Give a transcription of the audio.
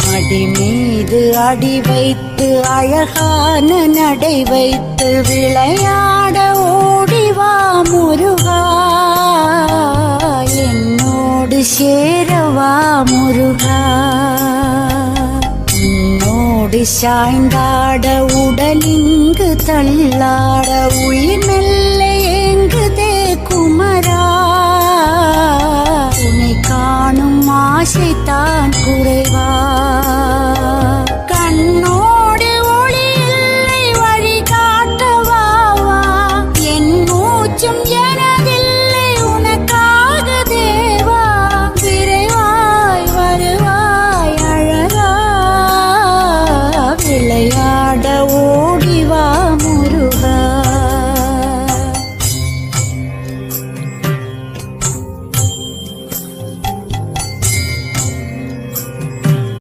அடி மீது அடி வைத்து அழகான நடை வைத்து விளையாட ஓடிவா முருகா, என்னோடு சேரவா முருகா. உன்னோடு சாய்ந்தாட உடலிங்கு தள்ளாட உயிர் மெல்ல ஏங்குதே குமரா, உன்னை காணும் ஆசைத்தான் குறைவா.